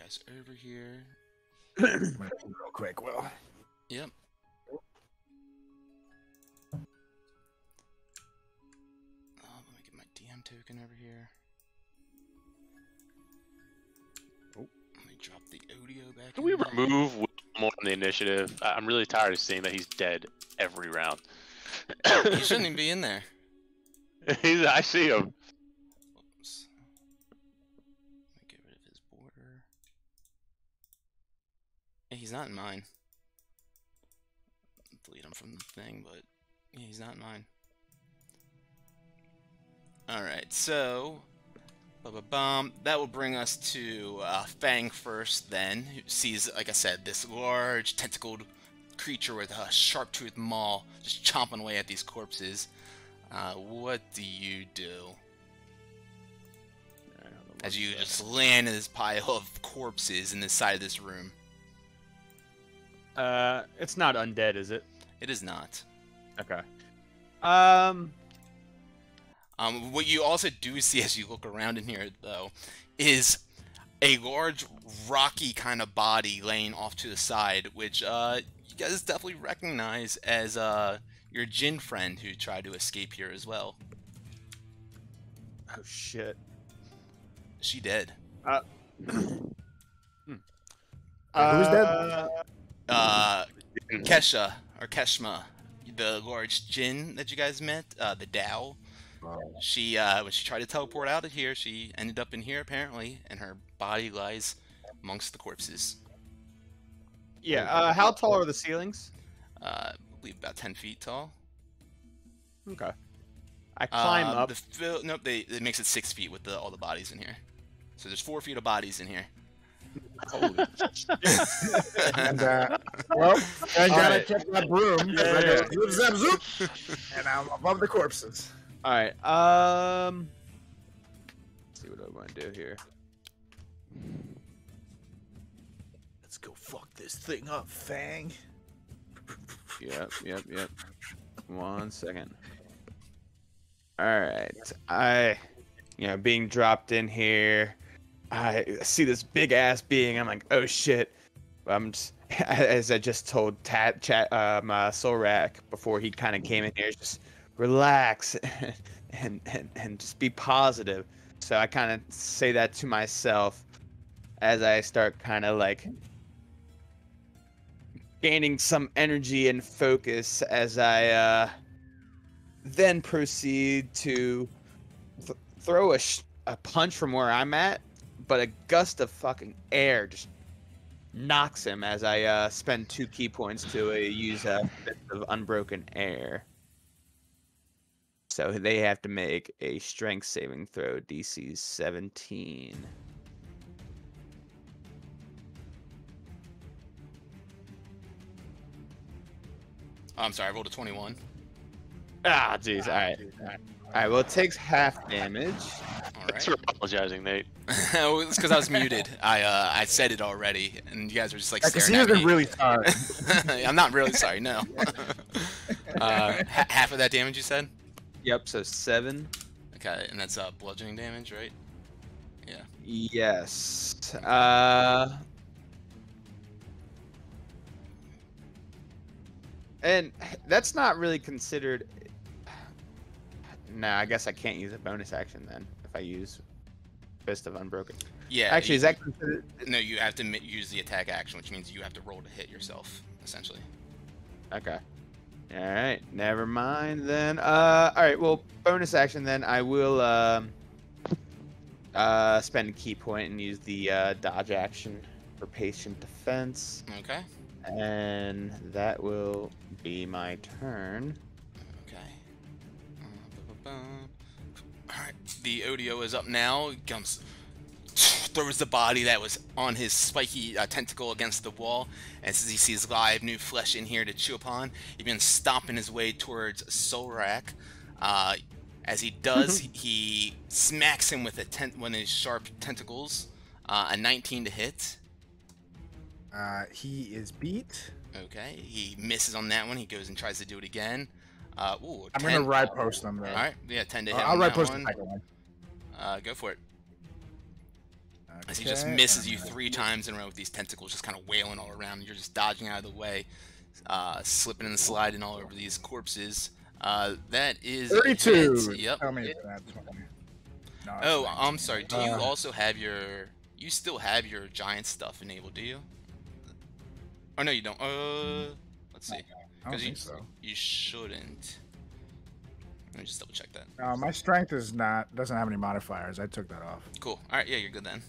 guys over here. Real quick, Will. Yep. Let me get my DM token over here. Oh. Let me drop the audio back. Can we remove more on the initiative? I'm really tired of seeing that he's dead every round. He shouldn't even be in there. I see him. Oops. Let me get rid of his border. Yeah, he's not in mine. Delete him from the thing, but yeah, he's not in mine. Alright, so that will bring us to Fang first then, who sees, like I said, this large tentacled creature with a sharp-toothed maw just chomping away at these corpses. What do you do? As you just land in this pile of corpses in the side of this room. It's not undead, is it? It is not. Okay. What you also do see as you look around in here, though, is a large, rocky kind of body laying off to the side, which you guys definitely recognize as your Jinn friend who tried to escape here as well. Oh shit. She dead. Who's dead? Kesha, or Keshma, the large Jinn that you guys met, the Dao. She, when she tried to teleport out of here, she ended up in here apparently, and her body lies amongst the corpses. Yeah, how tall are the ceilings? I believe about 10 feet tall. Okay. I climb up. Nope, it makes it 6 feet with all the bodies in here. So there's 4 feet of bodies in here. Holy shit. And, well, I gotta right. check my broom. Yeah. Zoop, zap, zoop, and I'm above the corpses. Alright, let's see what I want to do here. Let's go fuck this thing up, Fang. Yep. 1 second. Alright, being dropped in here. I see this big ass being. I'm like, oh shit. I'm just, as I just told Solrak before he kind of came in here, just relax and just be positive. So I kind of say that to myself as I start kind of like gaining some energy and focus as I then proceed to throw a punch from where I'm at, but a gust of fucking air just knocks him as I spend 2 key points to use a Fist of Unbroken Air. So they have to make a strength saving throw, DC 17. Oh, I'm sorry, I rolled a 21. Ah, jeez. All right. Well, it takes half damage. All Thanks for right. apologizing, Nate. It's because I was muted. I said it already, and you guys were just like Because staring he at me. wasn't really sorry. I'm not really sorry. No. Half of that damage you said? Yep. So 7. Okay, and that's bludgeoning damage, right? Yeah. Yes. And that's not really considered. Nah, I guess I can't use a bonus action then if I use Fist of Unbroken. Yeah. Actually, is that considered? No, you have to use the attack action, which means you have to roll to hit yourself, essentially. Okay. All right. Never mind then. All right. Well, bonus action then. I will spend a key point and use the dodge action for patient defense. Okay. And that will be my turn. Okay. Alright, the Odio is up now. He throws the body that was on his spiky tentacle against the wall. And as he sees live new flesh in here to chew upon, he begins stomping his way towards Solrak. As he does, he smacks him with one of his sharp tentacles. A 19 to hit. He is beat. Okay, he misses on that one. He goes and tries to do it again. Ooh, I'm 10. gonna ride post them though. All right, yeah, 10 to hit. I'll on ride that post one. the second one. Go for it. As he just misses you 3 times in a row with these tentacles just kind of wailing all around, and you're just dodging out of the way, slipping and sliding all over these corpses. That is 32. hit. Yep. Tell me it's not 20. No, it's Oh, 19. I'm sorry. Do you also have your... You still have your giant stuff enabled, do you? Oh, no, you don't. Let's see. I don't Because think so. you shouldn't. Let me just double check that. My strength doesn't have any modifiers. I took that off. Cool. Alright, yeah, you're good then.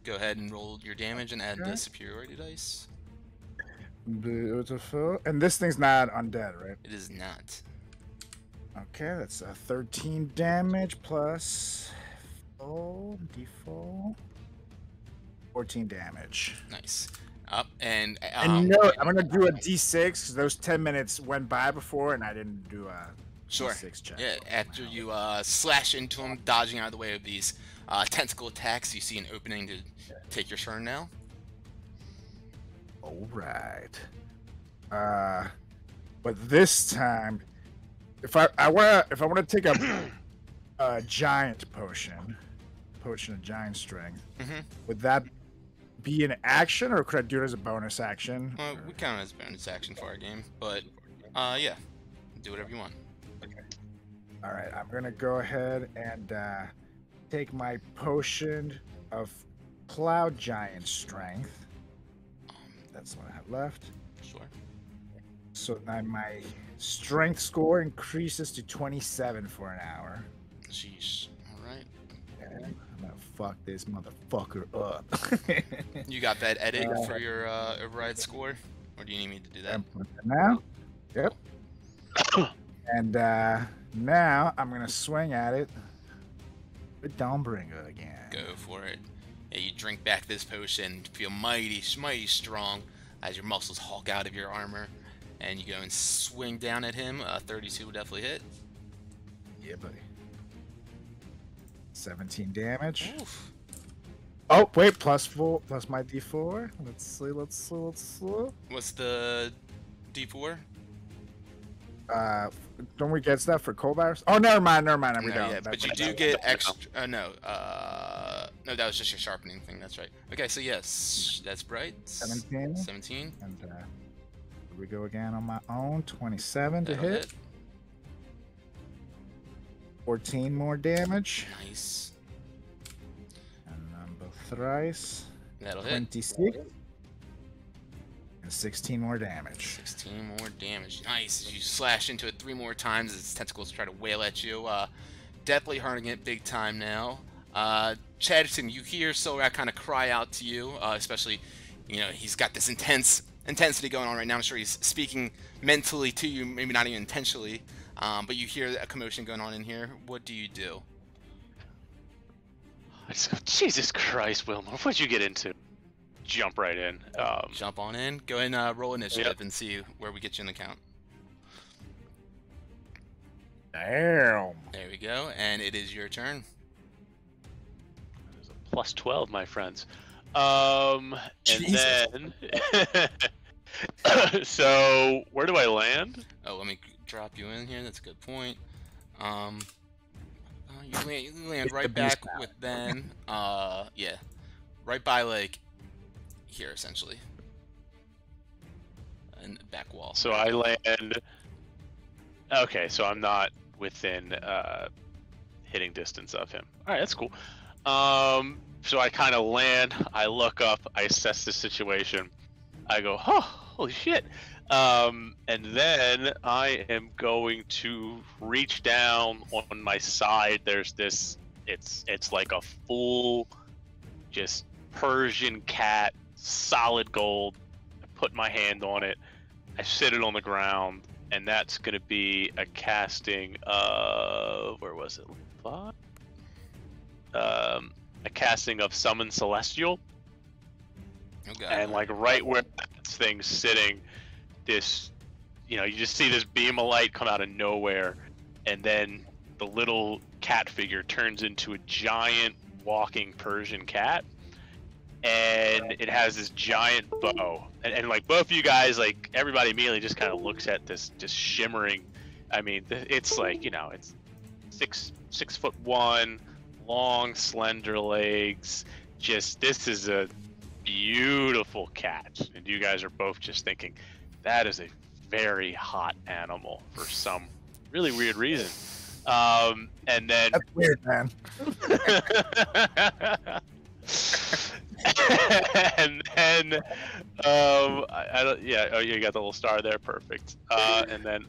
Go ahead and roll your damage and add the Okay. superiority dice. Beautiful. And this thing's not undead, right? It is not. Okay, that's 13 damage plus 4 d4. 14 damage. Nice. Up and And no, I'm gonna do a d6 because those 10 minutes went by before, and I didn't do a sure. d6 check. Yeah, after you slash into him, dodging out of the way of these tentacle attacks, you see an opening to take your turn now. All right. But this time, if I wanna take a giant potion of giant strength, Mm-hmm. would that be an action, or could I do it as a bonus action? We count it as a bonus action for our game, but yeah, do whatever you want. All right, I'm gonna go ahead and take my potion of cloud giant strength. That's what I have left. Sure. So now my strength score increases to 27 for an hour. Sheesh. All right. And I'm gonna fuck this motherfucker up. You got that edit for your override score, or do you need me to do that? Now, yep. And now I'm gonna swing at it with Dawnbringer again. Go for it. Yeah, you drink back this potion, feel mighty strong as your muscles hulk out of your armor, and you go and swing down at him. 32 will definitely hit. Yeah, buddy. 17 damage. Oof. Oh, wait, plus my d4. Let's see. What's the D4? Don't we get stuff for cold virus? Oh, never mind. We No, don't. yeah, but you do get extra. No, no, that was just your sharpening thing. That's right. Okay, so yes, that's bright. 17. 17. And here we go again on my own. 27 to That'll hit. 14 more damage. Nice. And number thrice. That'll hit. 26. And 16 more damage. 16 more damage. Nice. As you slash into it 3 more times as its tentacles try to wail at you. Definitely hurting it big time now. Chatterton, you hear Solrak kind of cry out to you, especially, you know, he's got this intensity going on right now. I'm sure he's speaking mentally to you, maybe not even intentionally, but you hear a commotion going on in here. What do you do? I just go, Jesus Christ, Wilmer, what'd you get into? Jump right in. Jump on in. Go ahead and roll initiative Yep. and see where we get you in the count. Damn. There we go, and it is your turn. There's a plus 12, my friends. And Jesus. then... so, where do I land? Oh, let me drop you in here. That's a good point. You land right back with Ben. Yeah, right by like here essentially, and the back wall. So I land... Okay, so I'm not within hitting distance of him. Alright, that's cool. So I kind of land, I look up, I assess the situation. I go, oh, holy shit. And then I am going to reach down on my side. There's this, it's like a full, just Persian cat, solid gold. I put my hand on it. I sit it on the ground, and that's going to be a casting of, where was it? A casting of Summon Celestial. Okay. And like right where this thing's sitting, this, you know, you just see this beam of light come out of nowhere, and then the little cat figure turns into a giant walking Persian cat, and it has this giant bow. And like both of you guys, like everybody immediately just kind of looks at this just shimmering. I mean, it's like, you know, it's 6'1", long, slender legs, this is a beautiful cat, and you guys are both just thinking that is a very hot animal for some really weird reason. And then That's weird, man. and then I don't, yeah, oh, you got the little star there, perfect. And then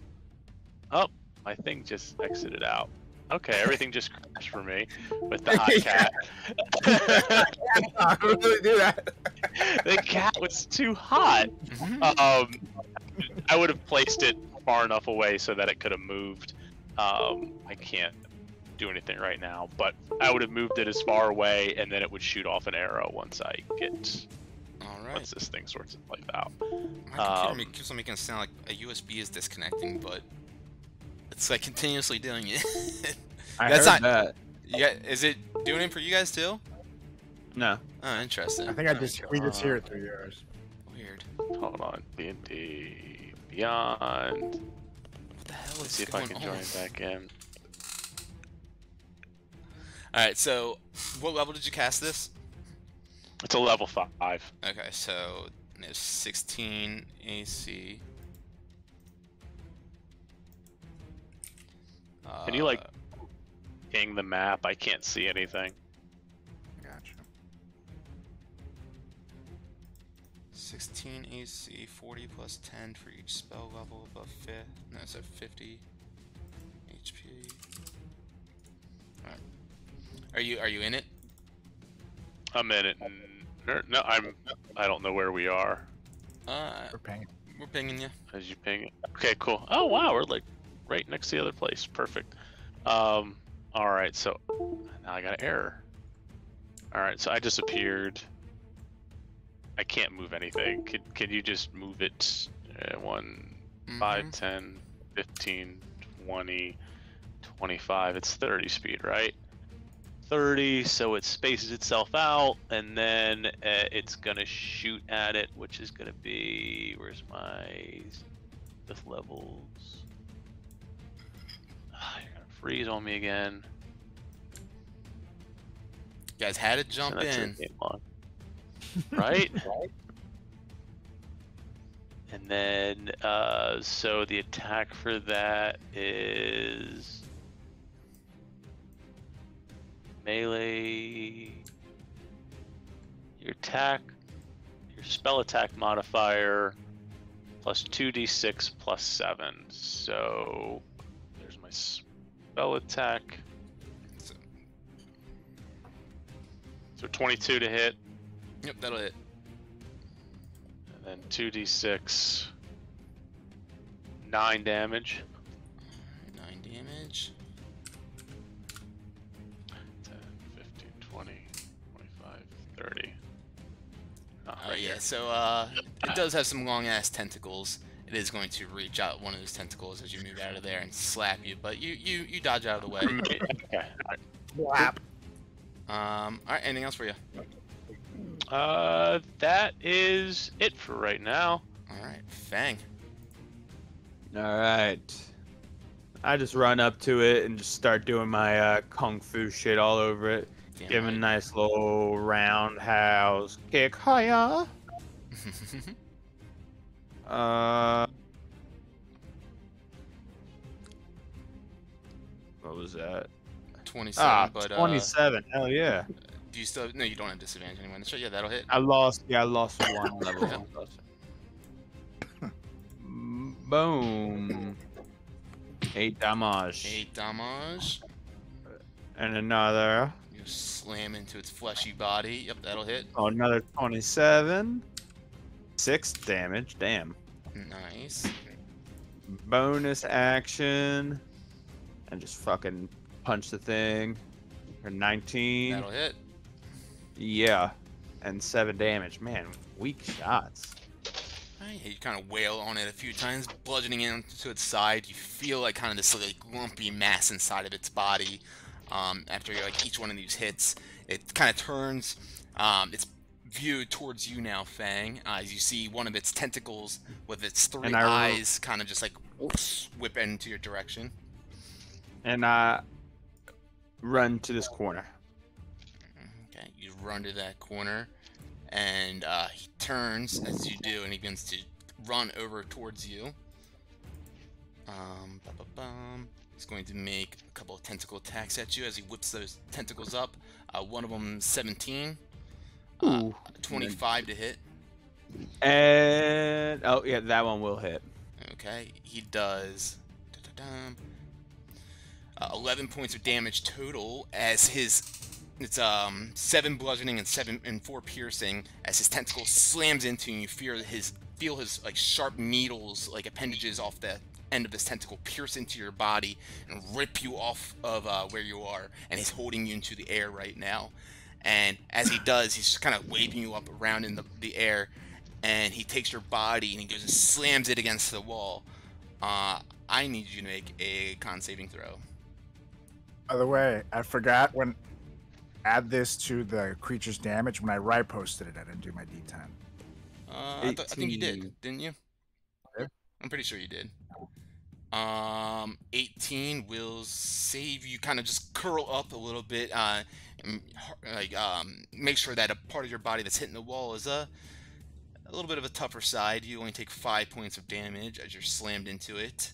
my thing just exited out. Okay, everything just crashed for me with the hot cat. I don't really do that. The cat was too hot. I would have placed it far enough away so that it could have moved. I can't do anything right now, but I would have moved it as far away, and then it would shoot off an arrow once I get. Alright. Once this thing sorts itself out. My computer keeps on making it sound like a USB is disconnecting, but it's like continuously doing it. That's not that. Yeah, is it doing it for you guys too? No. Oh, interesting. I think we just hear it through yours. Weird. Hold on, D&D Beyond. What the hell Let's is see if I going can on? join back in. All right. So, what level did you cast this? It's a level 5. Okay, so there's 16 AC. Can you like ping the map? I can't see anything. Gotcha. 16 AC, 40 plus 10 for each spell level above 5. No, so 50 HP. Alright. Are you in it? I'm in it. No, I don't know where we are. We're paying. We're pinging you. As you ping it. Okay, cool. Oh wow, we're like right next to the other place. Perfect. All right, so now I got an error. All right, so I disappeared. I can't move anything. Could you just move it 1, 5, 10, 15, 20, 25. It's 30 speed, right? 30, so it spaces itself out, and then it's gonna shoot at it, which is gonna be, where's my 5th levels? You're gonna freeze on me again. You guys had to jump So that's in. a game log. Right? And then, so the attack for that is melee. Your spell attack modifier plus 2d6 plus 7. So there's my spell attack. So 22 to hit. Yep, that'll hit. And then 2d6, 9 damage. 9 damage. 10, 15, 20, 25, 30. Oh, Oh yeah, so it does have some long ass tentacles. It is going to reach out one of those tentacles as you move out of there and slap you, but you dodge out of the way. Okay. Blap. Alright, anything else for you? That is it for right now. Alright, Fang. Alright. I just run up to it and just start doing my kung fu shit all over it. Damn Give him a right. nice little roundhouse kick. Hiya! What was that? 27, but 27. Hell yeah. do you still? No, you don't have disadvantage anyway. So yeah, that'll hit. I lost one level. Boom. 8 damage. 8 damage. And another. You slam into its fleshy body. Yep, that'll hit. Oh, another 27. 6 damage. Damn. Nice. Bonus action. And just fucking punch the thing. For 19. That'll hit. Yeah. And 7 damage. Man, weak shots. Alright, you kind of wail on it a few times, bludgeoning into its side. You feel like kind of this like lumpy mass inside of its body. After like each one of these hits, it kind of turns. It's viewed towards you now, Fang. As you see one of its tentacles with its 3 eyes kind of just like whip into your direction. And I run to this corner. Okay, you run to that corner, and he turns as you do, and he begins to run over towards you. He's going to make a couple of tentacle attacks at you as he whips those tentacles up. One of them 17. 25 to hit. And oh yeah, that one will hit. Okay, he does 11 points of damage total as it's 7 bludgeoning and 4 piercing as his tentacle slams into you. And you feel his like sharp needles, like appendages off the end of this tentacle pierce into your body and rip you off of where you are, and he's holding you into the air right now. And as he does, he's just kind of waving you up around in the air, and he takes your body and he goes and slams it against the wall. I need you to make a con saving throw. By the way, I forgot when add this to the creature's damage. When I right posted it, I didn't do my D10. I think you did, didn't you? Okay. I'm pretty sure you did. 18 will save you. Kind of just curl up a little bit, and, make sure that a part of your body that's hitting the wall is a little bit of a tougher side. You only take 5 points of damage as you're slammed into it.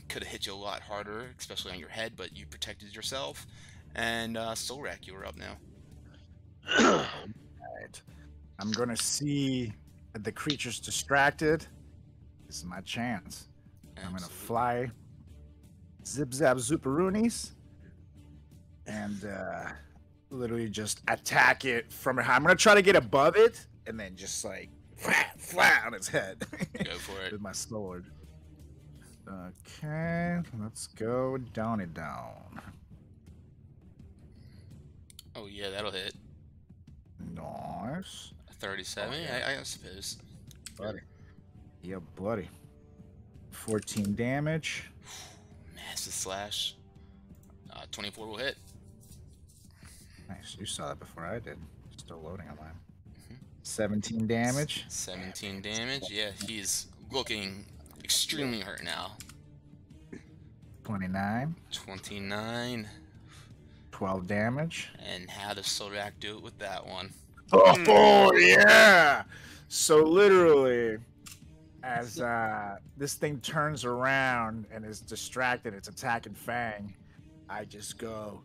Could have hit you a lot harder, especially on your head, but you protected yourself. And Solrak, you were up now. Alright. I'm gonna see that the creature's distracted. This is my chance. I'm gonna fly zip zap zooperoonies and literally just attack it from behind. I'm gonna try to get above it and then just like flat on its head. Go for it. With my sword. Okay, let's go down it down. Oh yeah, that'll hit. Nice. 37, Oh, yeah. I suppose. Buddy. Yeah, buddy. 14 damage. Massive slash. 24 will hit. Nice. You saw that before I did. Still loading on mine. 17 damage. 17 damage. Yeah, he's looking extremely hurt now. 29. 29. 12 damage. And how does Solrak do it with that one? Oh, yeah! So literally, as this thing turns around and is distracted, it's attacking Fang, I just go,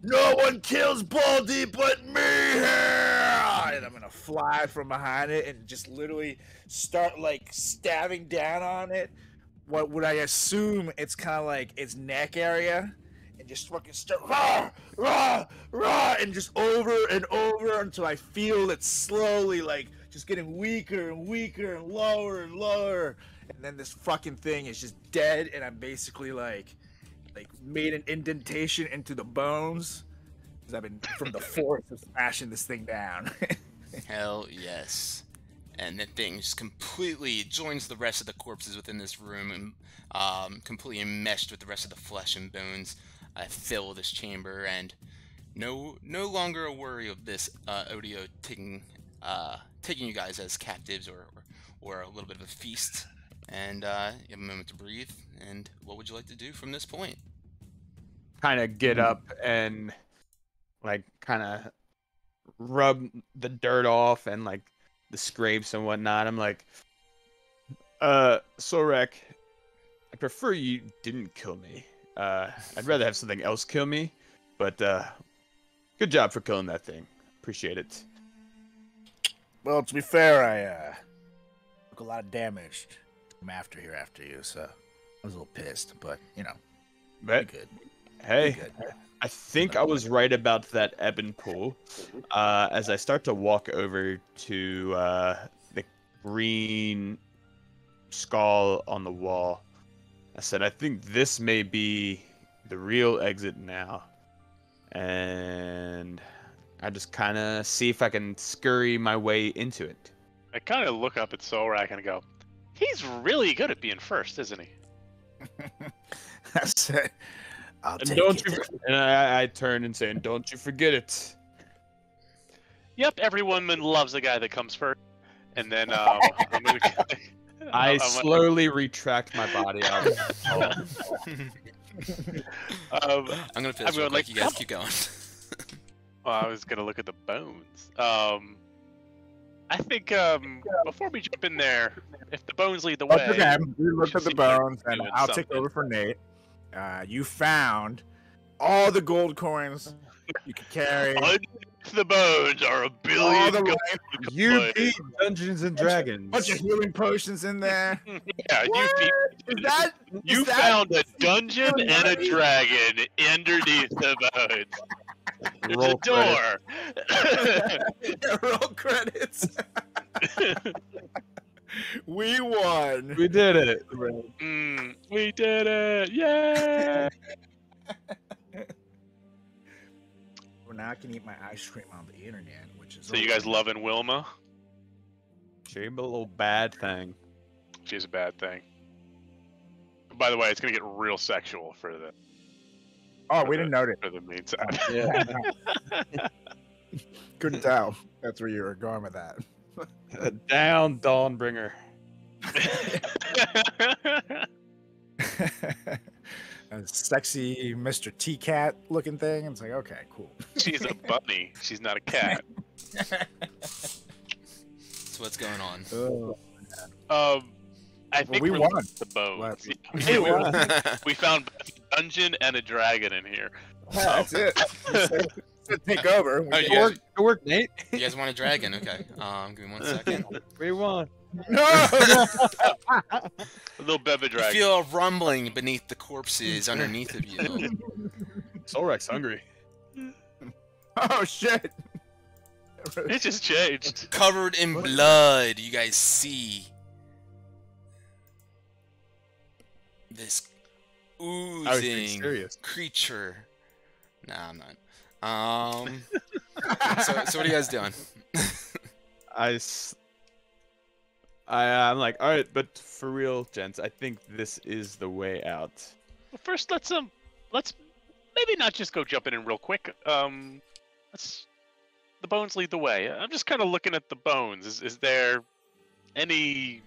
"No one kills Baldy but me here!" And I'm gonna fly from behind it and just literally start like stabbing down on it. What would I assume it's kind of like its neck area, and just fucking start rah, rah, rah, and just over and over until I feel it slowly like just getting weaker and weaker and lower, and then this fucking thing is just dead, and I'm basically like made an indentation into the bones because I've been from the force of smashing this thing down. Hell yes. And that thing just completely joins the rest of the corpses within this room and completely enmeshed with the rest of the flesh and bones fill this chamber. And no longer a worry of this Odio taking you guys as captives or a little bit of a feast. And you have a moment to breathe. And what would you like to do from this point? Kind of get up and like kind of rub the dirt off and like the scrapes and whatnot. I'm like, Sorek, I prefer you didn't kill me. I'd rather have something else kill me, but good job for killing that thing. Appreciate it. Well, to be fair, I took a lot of damage after you, so I was a little pissed, but you know, But good. hey, Good. I think I was right about that ebon pool. As I start to walk over to the green skull on the wall, I said, I think this may be the real exit now. And I just kind of see if I can scurry my way into it. I kind of look up at Solrak and go, he's really good at being first, isn't he? That's it. I'll And take don't it. you? And I turn and say, and don't you forget it. Yep, every woman loves a guy that comes first. And then I'm gonna. I I'm slowly retract my body out. I'm gonna finish real quick. like, You guys keep going. Well, I was gonna look at the bones. I think before we jump in there, if the bones lead the way, Okay, we looked at the should see if they're bones, and doing I'll take something. over for Nate. You found all the gold coins you could carry. Underneath the bones are a All billion the gold You coins. beat Dungeons and Dragons. bunch of healing potions in there. Yeah, Is that you is that- found a dungeon really and a money? dragon underneath the bones. There's Roll a door. roll credits? We won. We did it. We did it! Yay! Well, now I can eat my ice cream on the internet, which is So you guys loving Wilma? She's a little bad thing. She's a bad thing. By the way, it's gonna get real sexual for the Oh, we didn't notice. for the meantime. Yeah. Couldn't tell. That's where you were going with that. Down, Dawnbringer. A sexy Mr. T-Cat looking thing. It's like, okay, cool. She's a bunny. She's not a cat. So what's going on? I think we we're won. looking at the bones. What? Yeah, we found both a dungeon and a dragon in here. That's it. Take over. Oh, you Good work, good work, Nate. You guys want a dragon? Okay. Give me 1 second. We won. No! A little bebe You dragon. feel a rumbling beneath the corpses underneath of you. Solrek's hungry. Oh, shit. It just changed. Covered in blood, you guys see this I was being oozing serious. creature. Nah, I'm not. So what are you guys doing? I'm like, all right, but for real, gents, I think this is the way out. Well, first, let's maybe not just go jumping in real quick. Let's the bones lead the way. I'm just kind of looking at the bones. Is there any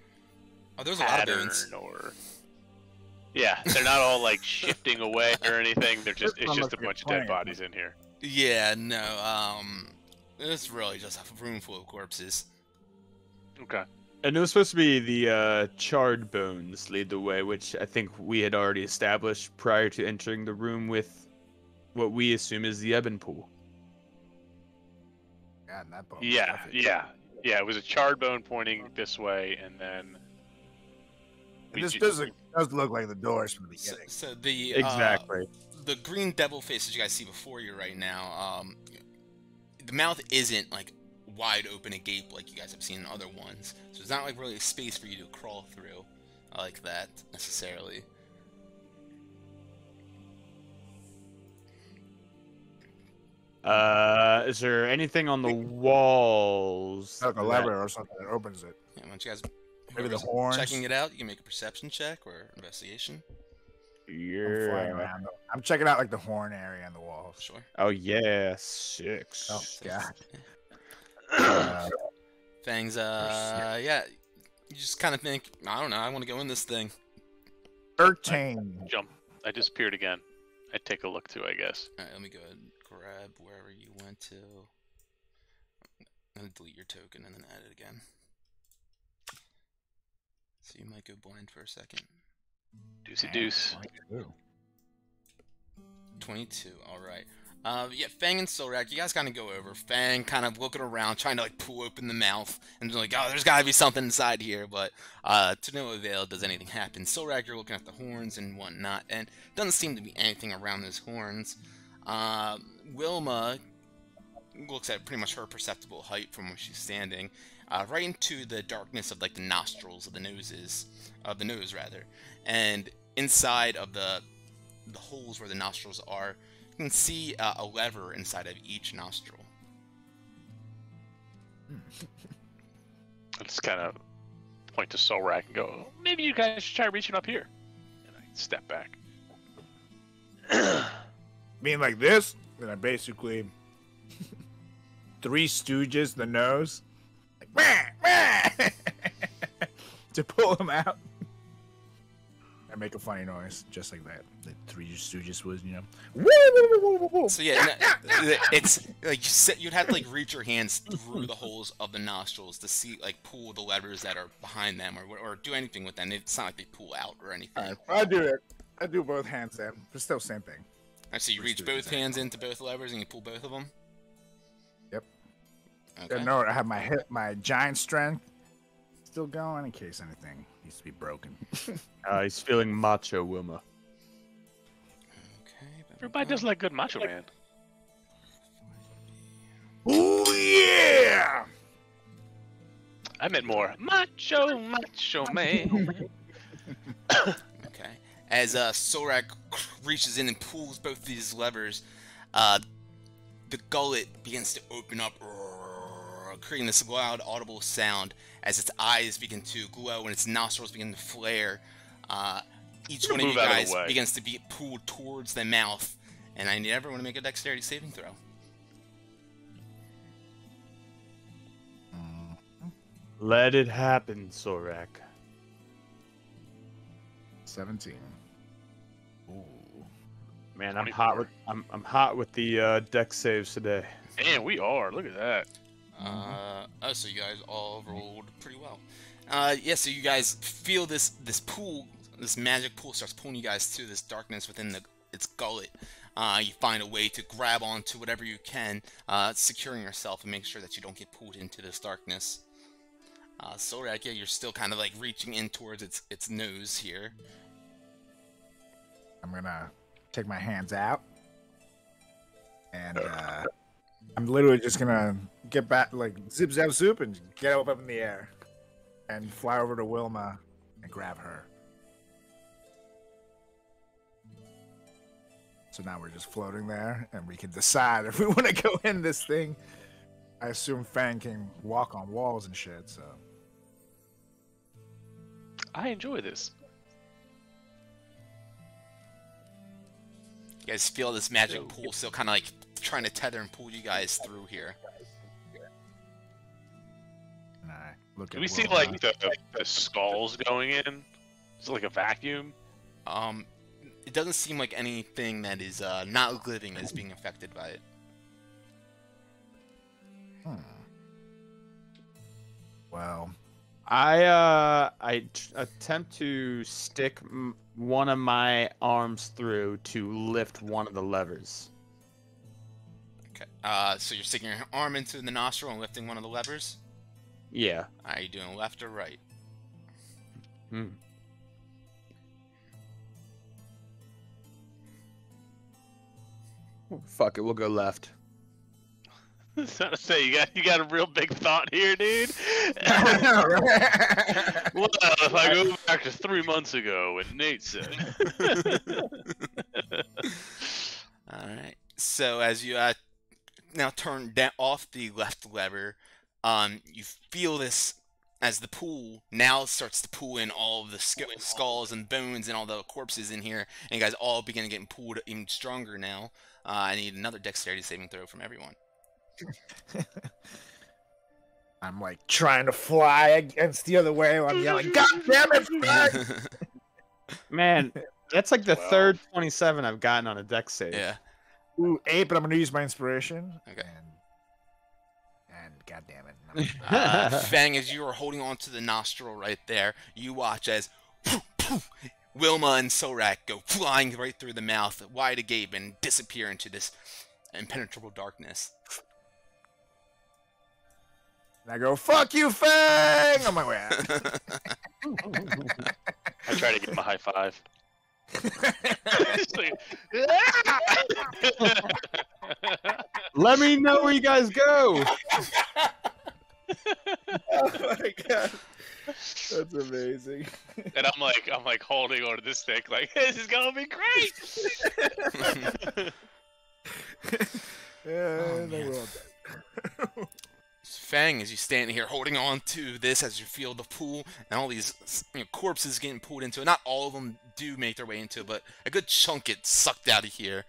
Oh, there's a lot of pattern bones. or? Yeah, they're not all like shifting away or anything. They're just it's just a bunch of dead bodies in here. Yeah, no. It's really just a room full of corpses. Okay. And it was supposed to be the charred bones lead the way, which I think we had already established prior to entering the room with what we assume is the ebon pool. God, that bone. Yeah. It was a charred bone pointing this way, and then. This does look like the doors from the So, beginning. so the Exactly. the green devil face that you guys see before you right now, the mouth isn't like wide open agape like you guys have seen in other ones. So it's not like really a space for you to crawl through like that necessarily. Is there anything on the walls? Like a lever or something that opens it. Yeah, why don't you guys Maybe the whoever's horns. checking it out, you can make a perception check or investigation. I'm flying Yeah. around. I'm checking out like the horn area on the walls. Sure. Oh yeah, 6. Oh So- God. Fangs, yeah, you just kind of think, I don't know, I want to go in this thing. 13. Jump. I disappeared again. I'd take a look too, I guess. Alright, let me go ahead and grab wherever you went to. I'm gonna delete your token and then add it again. So you might go blind for a second. Deucey deuce. 22, alright. Yeah, Fang and Solrak, you guys kind of go over. Fang kind of looking around, trying to like pull open the mouth, and like, oh, there's gotta be something inside here, but to no avail does anything happen. Solrak, you're looking at the horns and whatnot, and doesn't seem to be anything around those horns. Wilma looks at pretty much her perceptible height from where she's standing, right into the darkness of like the nostrils of the noses, of the nose rather, and inside of the holes where the nostrils are, you can see a lever inside of each nostril. I just kind of point to Solrak and go, maybe you guys should try reaching up here. And I step back. Being like this, then I basically Three Stooges the nose, like, to pull him out. I make a funny noise, just like that. The Three Stooges was, you know. So yeah, it's like you'd have to like reach your hands through the holes of the nostrils to see, like, pull the levers that are behind them, or do anything with them. It's not like they pull out or anything. All right, I do it. I do both hands then. But still, same thing. Alright, so you reach both hands into both levers and you pull both of them. Yep. Okay. No, I have my giant strength still going in case anything needs to be broken. He's feeling macho, Wilma. Okay. Everybody does like good Macho Man. Oh yeah! I meant more Macho Man. Okay. As Sorak reaches in and pulls both these levers, the gullet begins to open up, creating this loud, audible sound as its eyes begin to glow and its nostrils begin to flare. Each one of you guys begins to be pulled towards the mouth, and I need everyone to make a dexterity saving throw. Let it happen, Sorak. 17. Ooh. Man, I'm hot with I'm hot with the dex saves today. And we are. Look at that. Oh, so you guys all rolled pretty well. Yeah, so you guys feel this pool, this magic pool starts pulling you guys to this darkness within its gullet. You find a way to grab onto whatever you can, securing yourself and making sure that you don't get pulled into this darkness. Sorak, yeah, you're still kind of like reaching in towards its nose here. I'm gonna take my hands out, and I'm literally just gonna get back, like zip zap zoop, and get up in the air, and fly over to Wilma and grab her. So now we're just floating there, and we can decide if we want to go in this thing. I assume Fang can walk on walls and shit, so. I enjoy this. You guys feel this magic pool still kind of like trying to tether and pull you guys through here. And I look Do at we see Wilma. like the skulls going in? Is it like a vacuum? It doesn't seem like anything that is not living is being affected by it. Well, I attempt to stick one of my arms through to lift one of the levers. Okay. So you're sticking your arm into the nostril and lifting one of the levers? Yeah. Are you doing left or right? Fuck it, we'll go left. I was trying to say, you got a real big thought here, dude. Well, if I go back to 3 months ago, when Nate said. Alright. So as you now turn off the left lever, you feel this as the pool now starts to pull in all of the skulls and bones and all the corpses in here, and you guys all begin getting pulled even stronger now. I need another dexterity saving throw from everyone. I'm like trying to fly against the other way while I'm yelling, God damn it, Fang! Man, that's like the third 27 I've gotten on a dex save. Yeah. Ooh, 8, but I'm gonna use my inspiration. Okay. And God damn it. Fang, as you are holding on to the nostril right there, you watch as Wilma and Sorak go flying right through the mouth, wide agape, and disappear into this impenetrable darkness. And I go, fuck you, Fang! On my way out. I try to give him a high five. Let me know where you guys go. Oh my god. That's amazing. And I'm like holding onto this stick, like, this is gonna be great. Yeah, we're all dead. Fang, as you stand here holding on to this, as you feel the pool and all these corpses getting pulled into it. Not all of them do make their way into it, but a good chunk gets sucked out of here.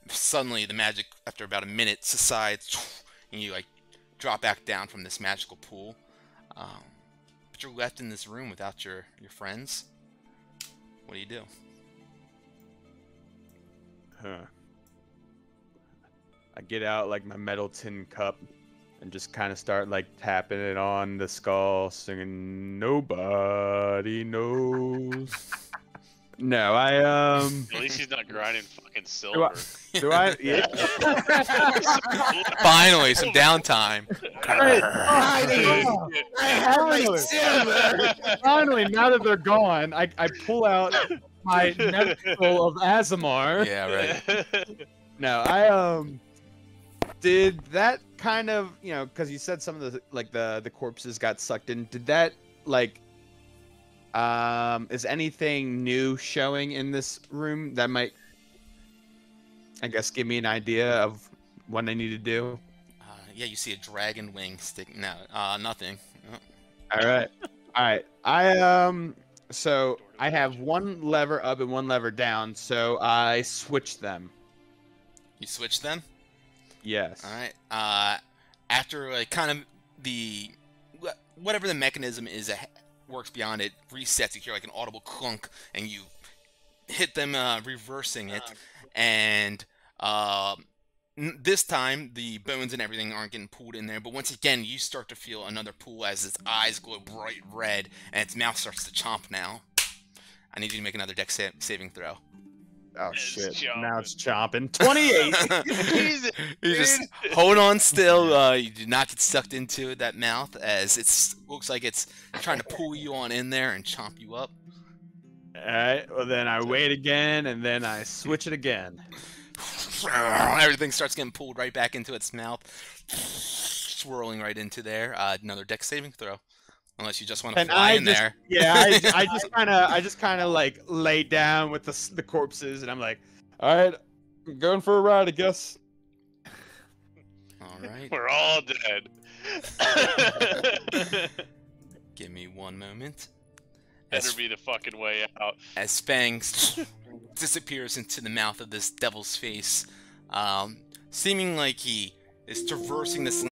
Suddenly, the magic, after about a minute, subsides, and you like drop back down from this magical pool. But you're left in this room without your friends. What do you do? Huh. I get out like my metal tin cup and just kind of start like tapping it on the skull, singing "Nobody knows." No, At least he's not grinding fucking silver. do I? Yeah. Finally, some downtime. Finally, now that they're gone, I pull out my Neville of Azamar. Yeah, right. No, I did that kind of, you know, because you said some of the like the corpses got sucked in. Did that like is anything new showing in this room that might, I guess, give me an idea of what I need to do? Yeah, you see a dragon wing stick. No, nothing. Oh. All right, all right. So I have one lever up and one lever down, so I switch them. You switch them. Yes. All right. After like kind of the whatever the mechanism is that works beyond it resets, you hear like an audible clunk, and you hit them, reversing it, and this time the bones and everything aren't getting pulled in there. But once again, you start to feel another pull as its eyes glow bright red and its mouth starts to chomp. Now, I need you to make another dex saving throw. Oh It's shit! chomping. Now it's chomping. 28. Jesus, You just hold on still. You do not get sucked into that mouth as it looks like it's trying to pull you on in there and chomp you up. All right. Well, then I wait again, and then I switch it again. Everything starts getting pulled right back into its mouth, swirling right into there. Another dex saving throw, unless you just want to And fly I in just, there. yeah, I just kind of like lay down with the corpses, and I'm like, all right, I'm going for a ride, I guess. All right, we're all dead. give me one moment. Better be the fucking way out. As Fangs disappears into the mouth of this devil's face, seeming like he is traversing this